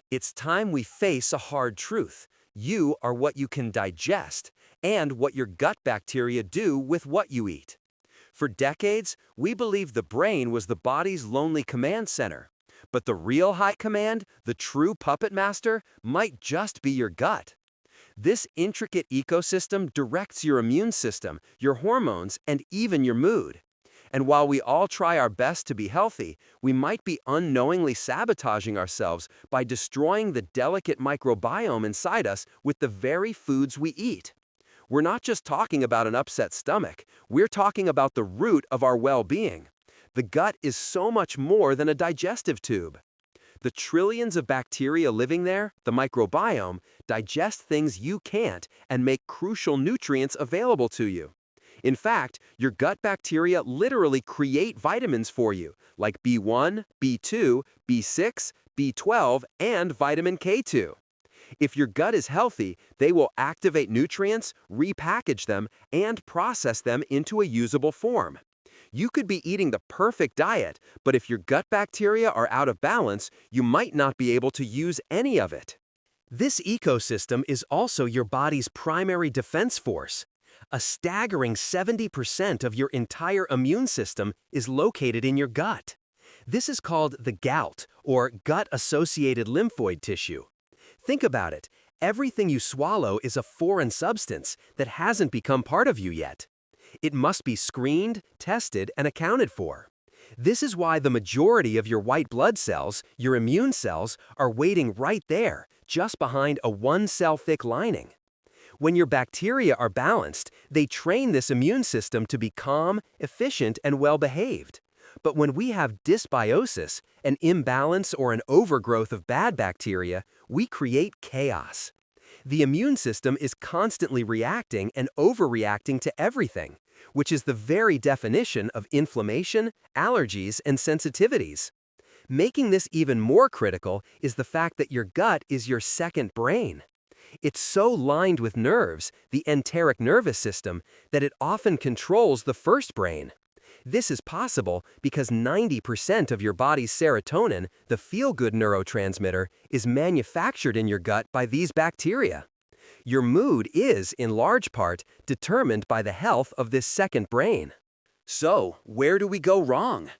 It's time we face a hard truth. You are what you can digest, and what your gut bacteria do with what you eat. For decades, we believed the brain was the body's lonely command center. But the real high command, the true puppet master, might just be your gut. This intricate ecosystem directs your immune system, your hormones, and even your mood. And while we all try our best to be healthy, we might be unknowingly sabotaging ourselves by destroying the delicate microbiome inside us with the very foods we eat. We're not just talking about an upset stomach, we're talking about the root of our well-being. The gut is so much more than a digestive tube. The trillions of bacteria living there, the microbiome, digest things you can't and make crucial nutrients available to you. In fact, your gut bacteria literally create vitamins for you, like B1, B2, B6, B12, and vitamin K2. If your gut is healthy, they will activate nutrients, repackage them, and process them into a usable form. You could be eating the perfect diet, but if your gut bacteria are out of balance, you might not be able to use any of it. This ecosystem is also your body's primary defense force. A staggering 70% of your entire immune system is located in your gut. This is called the GALT, or gut-associated lymphoid tissue. Think about it. Everything you swallow is a foreign substance that hasn't become part of you yet. It must be screened, tested, and accounted for. This is why the majority of your white blood cells, your immune cells, are waiting right there, just behind a one-cell thick lining. When your bacteria are balanced, they train this immune system to be calm, efficient, and well-behaved. But when we have dysbiosis, an imbalance or an overgrowth of bad bacteria, we create chaos. The immune system is constantly reacting and overreacting to everything, which is the very definition of inflammation, allergies, and sensitivities. Making this even more critical is the fact that your gut is your second brain. It's so lined with nerves, the enteric nervous system, that it often controls the first brain. This is possible because 90% of your body's serotonin, the feel-good neurotransmitter, is manufactured in your gut by these bacteria. Your mood is, in large part, determined by the health of this second brain. So, where do we go wrong?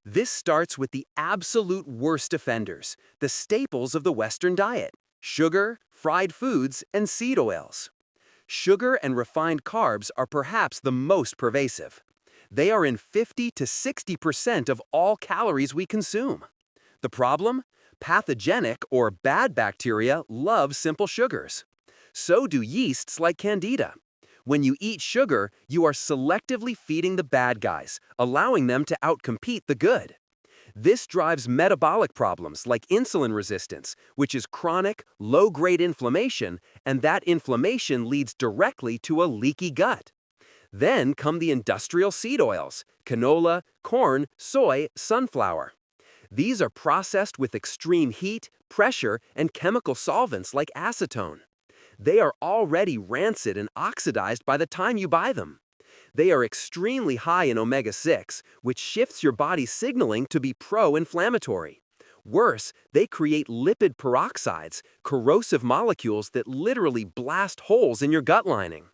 This starts with the absolute worst offenders, the staples of the Western diet: sugar, fried foods, and seed oils. Sugar and refined carbs are perhaps the most pervasive. They are in 50 to 60% of all calories we consume. The problem? Pathogenic or bad bacteria love simple sugars. So do yeasts like Candida. When you eat sugar, you are selectively feeding the bad guys, allowing them to outcompete the good. This drives metabolic problems like insulin resistance, which is chronic, low-grade inflammation, and that inflammation leads directly to a leaky gut. Then come the industrial seed oils: canola, corn, soy, sunflower. These are processed with extreme heat, pressure, and chemical solvents like acetone. They are already rancid and oxidized by the time you buy them. They are extremely high in omega-6, which shifts your body's signaling to be pro-inflammatory. Worse, they create lipid peroxides, corrosive molecules that literally blast holes in your gut lining.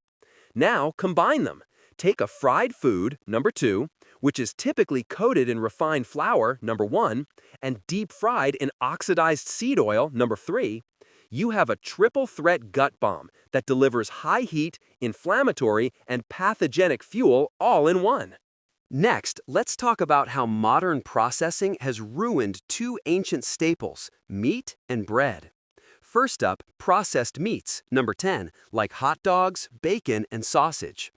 Now, combine them. Take a fried food, number 2, which is typically coated in refined flour, number 1, and deep fried in oxidized seed oil, number 3. You have a triple-threat gut bomb that delivers high heat, inflammatory, and pathogenic fuel all in one. Next, let's talk about how modern processing has ruined two ancient staples: meat and bread. First up, processed meats, number 10, like hot dogs, bacon, and sausage.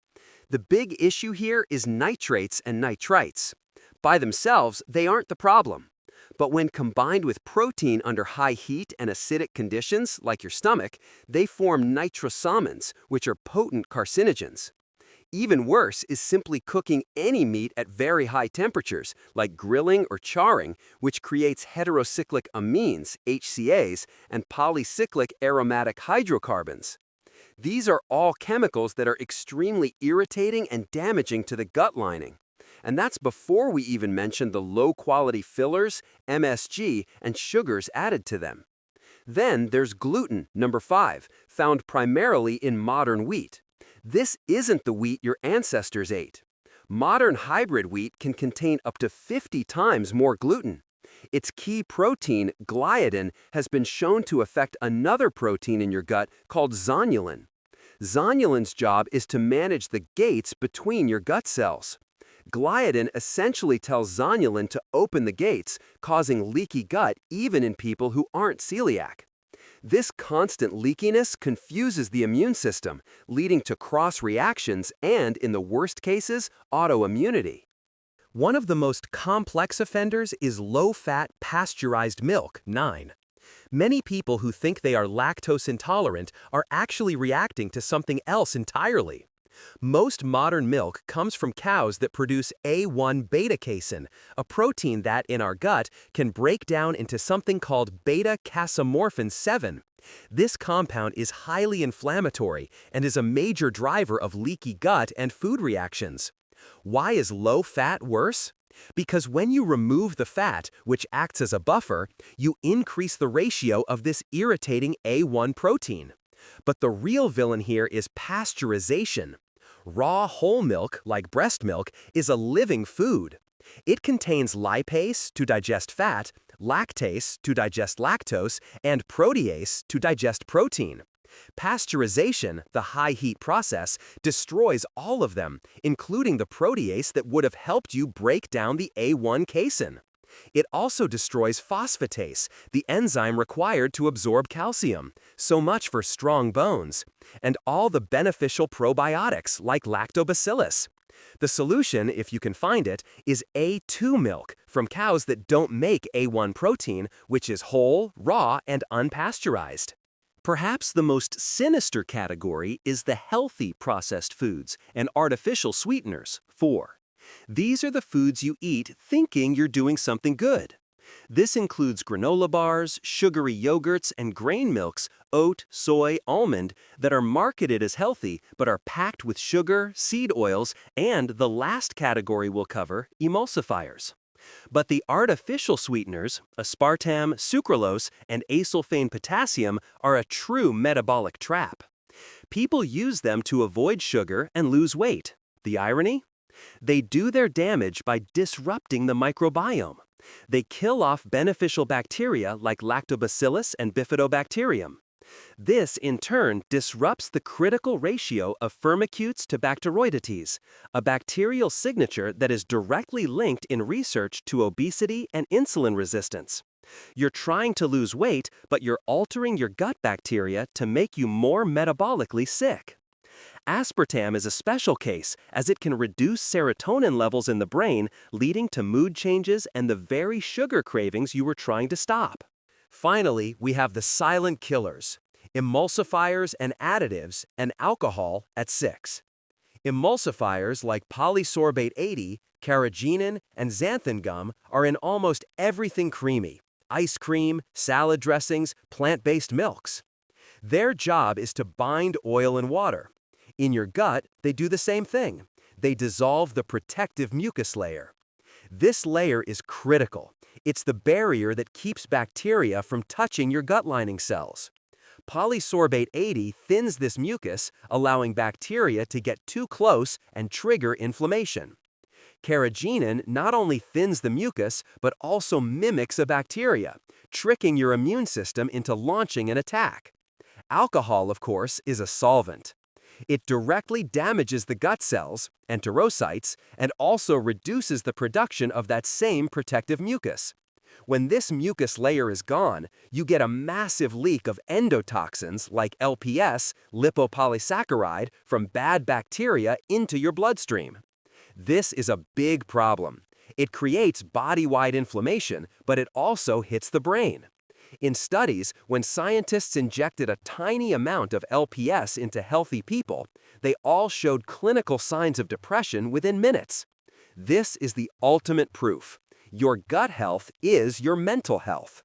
The big issue here is nitrates and nitrites. By themselves, they aren't the problem. But when combined with protein under high heat and acidic conditions, like your stomach, they form nitrosamines, which are potent carcinogens. Even worse is simply cooking any meat at very high temperatures, like grilling or charring, which creates heterocyclic amines, HCAs, and polycyclic aromatic hydrocarbons. These are all chemicals that are extremely irritating and damaging to the gut lining. And that's before we even mention the low-quality fillers, MSG, and sugars added to them. Then there's gluten, number 5, found primarily in modern wheat. This isn't the wheat your ancestors ate. Modern hybrid wheat can contain up to 50 times more gluten. Its key protein, gliadin, has been shown to affect another protein in your gut called zonulin. Zonulin's job is to manage the gates between your gut cells. Gliadin essentially tells zonulin to open the gates, causing leaky gut even in people who aren't celiac. This constant leakiness confuses the immune system, leading to cross reactions and, in the worst cases, autoimmunity. One of the most complex offenders is low-fat pasteurized milk, 9. Many people who think they are lactose intolerant are actually reacting to something else entirely. Most modern milk comes from cows that produce A1 beta-casein, a protein that, in our gut, can break down into something called beta-casomorphin 7. This compound is highly inflammatory and is a major driver of leaky gut and food reactions. Why is low fat worse? Because when you remove the fat, which acts as a buffer, you increase the ratio of this irritating A1 protein. But the real villain here is pasteurization. Raw whole milk, like breast milk, is a living food. It contains lipase to digest fat, lactase to digest lactose, and protease to digest protein. Pasteurization, the high-heat process, destroys all of them, including the protease that would have helped you break down the A1 casein. It also destroys phosphatase, the enzyme required to absorb calcium, so much for strong bones, and all the beneficial probiotics like lactobacillus. The solution, if you can find it, is A2 milk from cows that don't make A1 protein, which is whole, raw, and unpasteurized. Perhaps the most sinister category is the healthy processed foods and artificial sweeteners, 4. These are the foods you eat thinking you're doing something good. This includes granola bars, sugary yogurts, and grain milks, oat, soy, almond, that are marketed as healthy but are packed with sugar, seed oils, and the last category we'll cover, emulsifiers. But the artificial sweeteners, aspartame, sucralose, and acesulfame potassium, are a true metabolic trap. People use them to avoid sugar and lose weight. The irony? They do their damage by disrupting the microbiome. They kill off beneficial bacteria like lactobacillus and bifidobacterium. This, in turn, disrupts the critical ratio of firmicutes to bacteroidetes, a bacterial signature that is directly linked in research to obesity and insulin resistance. You're trying to lose weight, but you're altering your gut bacteria to make you more metabolically sick. Aspartame is a special case, as it can reduce serotonin levels in the brain, leading to mood changes and the very sugar cravings you were trying to stop. Finally, we have the silent killers, emulsifiers and additives, and alcohol at 6. Emulsifiers like polysorbate 80, carrageenan, and xanthan gum are in almost everything creamy: ice cream, salad dressings, plant-based milks. Their job is to bind oil and water. In your gut, they do the same thing. They dissolve the protective mucus layer. This layer is critical. It's the barrier that keeps bacteria from touching your gut lining cells. Polysorbate 80 thins this mucus, allowing bacteria to get too close and trigger inflammation. Carrageenan not only thins the mucus, but also mimics a bacteria, tricking your immune system into launching an attack. Alcohol, of course, is a solvent. It directly damages the gut cells, enterocytes, and also reduces the production of that same protective mucus. When this mucus layer is gone, you get a massive leak of endotoxins like LPS, lipopolysaccharide, from bad bacteria into your bloodstream. This is a big problem. It creates body-wide inflammation, but it also hits the brain. In studies, when scientists injected a tiny amount of LPS into healthy people, they all showed clinical signs of depression within minutes. This is the ultimate proof. Your gut health is your mental health.